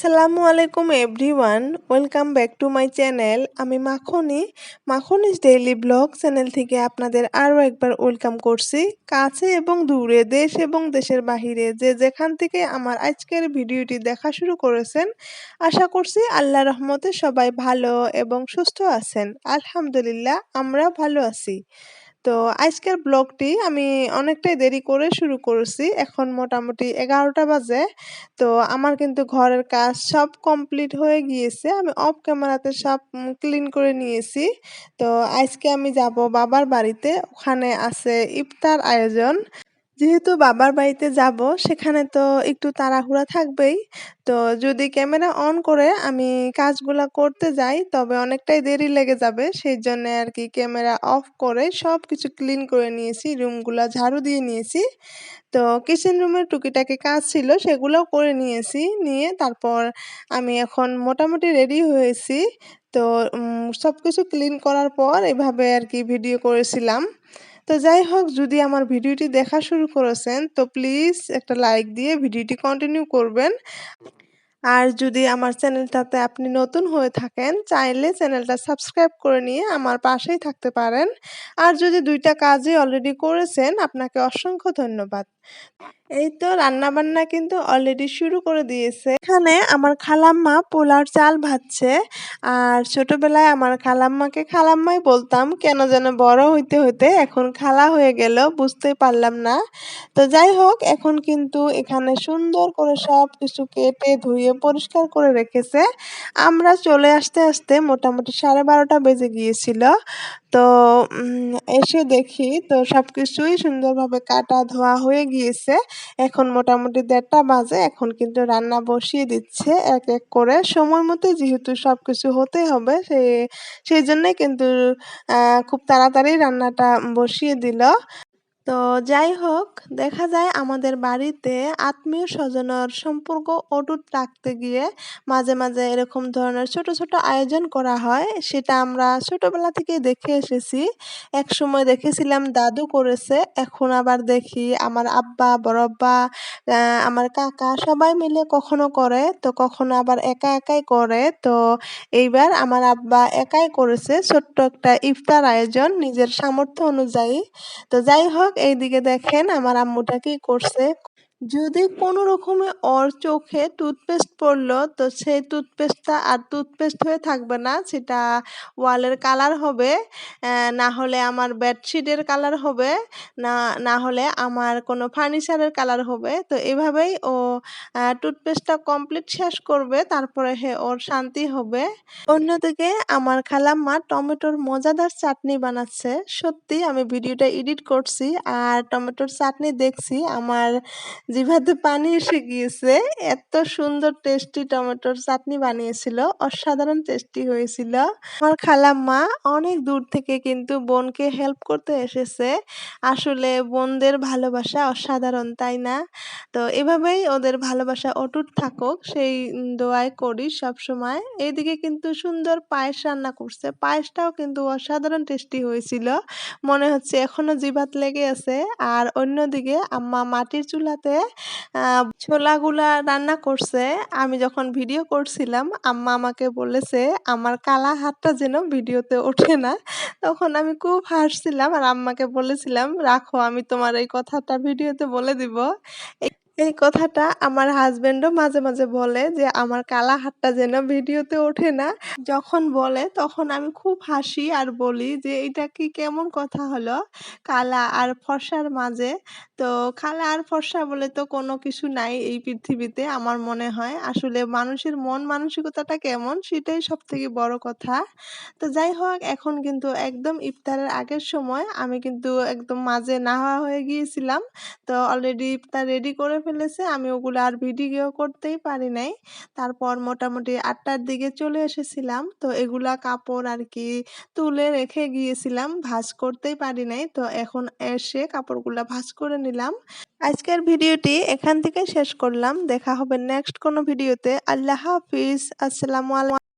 আসসালামু আলাইকুম everyone, welcome back to my channel. আমি মাখনিস ডেইলি ব্লগ চ্যানেল থেকে আপনাদের আরও একবার ওয়েলকাম করছি। কাছে এবং দূরে, দেশ এবং দেশের বাহিরে যে যেখান থেকে আমার আজকের ভিডিওটি দেখা শুরু করেছেন, আশা করছি আল্লাহর রহমতে সবাই ভালো এবং সুস্থ আছেন। আলহামদুলিল্লাহ, আমরা ভালো আছি। তো আজকের ব্লগটি আমি অনেকটাই দেরি করে শুরু করেছি। এখন মোটামুটি 11টা বাজে। তো আমার কিন্তু ঘরের কাজ সব কমপ্লিট হয়ে গিয়েছে। আমি অফ ক্যামেরাতে সব ক্লিন করে নিয়েছি। তো আজকে আমি যাব বাবার বাড়িতে। ওখানে আছে ইফতার আয়োজন। যেহেতু বাবার বাড়িতে যাব, সেখানে তো একটু তাড়াহুড়া থাকবেই। তো যদি ক্যামেরা অন করে আমি কাজগুলা করতে যাই, তবে অনেকটাই দেরি লেগে যাবে। সেই জন্যে আর কি ক্যামেরা অফ করে সব কিছু ক্লিন করে নিয়েছি, রুমগুলা ঝাড়ু দিয়ে নিয়েছি। তো কিচেন রুমের টুকিটাকি কাজ ছিল, সেগুলোও করে নিয়েছি। নিয়ে তারপর আমি এখন মোটামুটি রেডি হয়েছি। তো সবকিছু ক্লিন করার পর এভাবে আর কি ভিডিও করেছিলাম। তো যাই হোক, যদি আমার ভিডিওটি দেখা শুরু করেছেন তো প্লিজ একটা লাইক দিয়ে ভিডিওটি কন্টিনিউ করবেন। আর যদি আমার চ্যানেলটাতে আপনি নতুন হয়ে থাকেন, চাইলে চ্যানেলটা সাবস্ক্রাইব করে নিয়ে আমার পাশেই থাকতে পারেন। আর যদি দুইটা কাজই অলরেডি করেছেন, আপনাকে অসংখ্য ধন্যবাদ। এই তো রান্নাবান্না কিন্তু অলরেডি শুরু করে দিয়েছে। এখানে আমার খালাম্মা পোলাওর চাল ভাজছে। আর ছোটবেলায় আমার খালাম্মাকে খালাম্মাই বলতাম, কেন যেন বড় হইতে হইতে এখন খালা হয়ে গেল, বুঝতেই পারলাম না। তো যাই হোক, এখন কিন্তু এখানে সুন্দর করে সব কিছু কেটে ধুয়ে পরিষ্কার করে রেখেছে। আমরা চলে আসতে আসতে মোটামুটি 12:30 বেজে গিয়েছিল। তো এসে দেখি তো সবকিছুই সুন্দরভাবে কাটা ধোয়া হয়ে গিয়েছে। এখন মোটামুটি 1:30 বাজে। এখন কিন্তু রান্না বসিয়ে দিচ্ছে এক এক করে। সময় মতো যেহেতু সবকিছু হতেই হবে, সেই জন্যই কিন্তু খুব তাড়াতাড়ি রান্নাটা বসিয়ে দিল। তো যাই হোক, দেখা যায় আমাদের বাড়িতে আত্মীয় স্বজনের সম্পর্ক অটুট রাখতে গিয়ে মাঝে মাঝে এরকম ধরনের ছোট ছোট আয়োজন করা হয়। সেটা আমরা ছোটবেলা থেকেই দেখে এসেছি। এক সময় দেখেছিলাম দাদু করেছে, এখন আবার দেখি আমার আব্বা, বড় আব্বা, আমার কাকা সবাই মিলে কখনো করে, তো কখনো আবার একা একাই করে। তো এইবার আমার আব্বা একাই করেছে ছোট্ট একটা ইফতার আয়োজন নিজের সামর্থ্য অনুযায়ী। তো যাই হোক, এইদিকে দেখেন আমার আম্মুটা কি করছে। যদি কোনো রকমে ওর চোখে টুথপেস্ট পড়লো, তো সেই টুথপেস্টটা আর টুথপেস্ট হয়ে থাকবে না, সেটা ওয়ালের কালার হবে, না হলে আমার বেডশিটের কালার হবে, না না হলে আমার কোনো ফার্নিচারের কালার হবে। তো এভাবেই ও টুথপেস্টটা কমপ্লিট শেষ করবে, তারপরে ওর শান্তি হবে। অন্যদিকে আমার খালাম্মা টমেটোর মজাদার চাটনি বানাচ্ছে। সত্যি আমি ভিডিওটা এডিট করছি আর টমেটোর চাটনি দেখছি, আমার জিভাতে পানি এসে গিয়েছে। এত সুন্দর টেস্টি টমেটোর চাটনি বানিয়েছিল, অসাধারণ টেস্টি হয়েছিল। আমার খালাম্মা অনেক দূর থেকে কিন্তু বোনকে হেল্প করতে এসেছে। আসলে বোনদের ভালোবাসা অসাধারণ, তাই না? তো এভাবেই ওদের ভালোবাসা অটুট থাকুক, সেই দোয়াই করি সবসময়। এইদিকে কিন্তু সুন্দর পায়েস রান্না করছে। পায়েসটাও কিন্তু অসাধারণ টেস্টি হয়েছিল। মনে হচ্ছে এখনো জিভাত লেগে আছে। আর অন্যদিকে আম্মা মাটির চুলাতে ছোলাগুলা রান্না করছে। আমি যখন ভিডিও করছিলাম, আম্মা আমাকে বলেছে আমার কালা হাতটা যেন ভিডিওতে ওঠে না। তখন আমি খুব হাসছিলাম আর আম্মাকে বলেছিলাম, রাখো, আমি তোমার এই কথাটা ভিডিওতে বলে দিব। এই কথাটা আমার হাজবেন্ডও মাঝে মাঝে বলে যে আমার কালা হাতটা যেন ভিডিওতে ওঠে না। যখন বলে তখন আমি খুব হাসি আর বলি যে এটা কি কেমন কথা হলো, কালা আর ফর্সার মাঝে। তো কালা আর ফর্সা বলে তো কোনো কিছু নাই এই পৃথিবীতে। আমার মনে হয় আসলে মানুষের মন মানসিকতাটা কেমন, সেটাই সব থেকে বড় কথা। তো যাই হোক, এখন কিন্তু একদম ইফতারের আগের সময় আমি কিন্তু একদম মাঝে নাহা হয়ে গিয়েছিলাম। তো অলরেডি ইফতার রেডি করে ফেলেছে, আমি ওগুলো আর ভিডিও করতেই পারি নাই। তারপর মোটামুটি 8টার দিকে চলে এসেছিলাম। তো এগুলা কাপড় আর কি তুলে রেখে গিয়েছিলাম, ভাঁজ করতেই পারি নাই। তো এখন এসে কাপড়গুলা ভাঁজ করে নিলাম। আজকের ভিডিওটি এখান থেকে শেষ করলাম। দেখা হবে নেক্সট কোনো ভিডিওতে। আল্লাহ হাফিজ। আসসালামু আলাইকুম।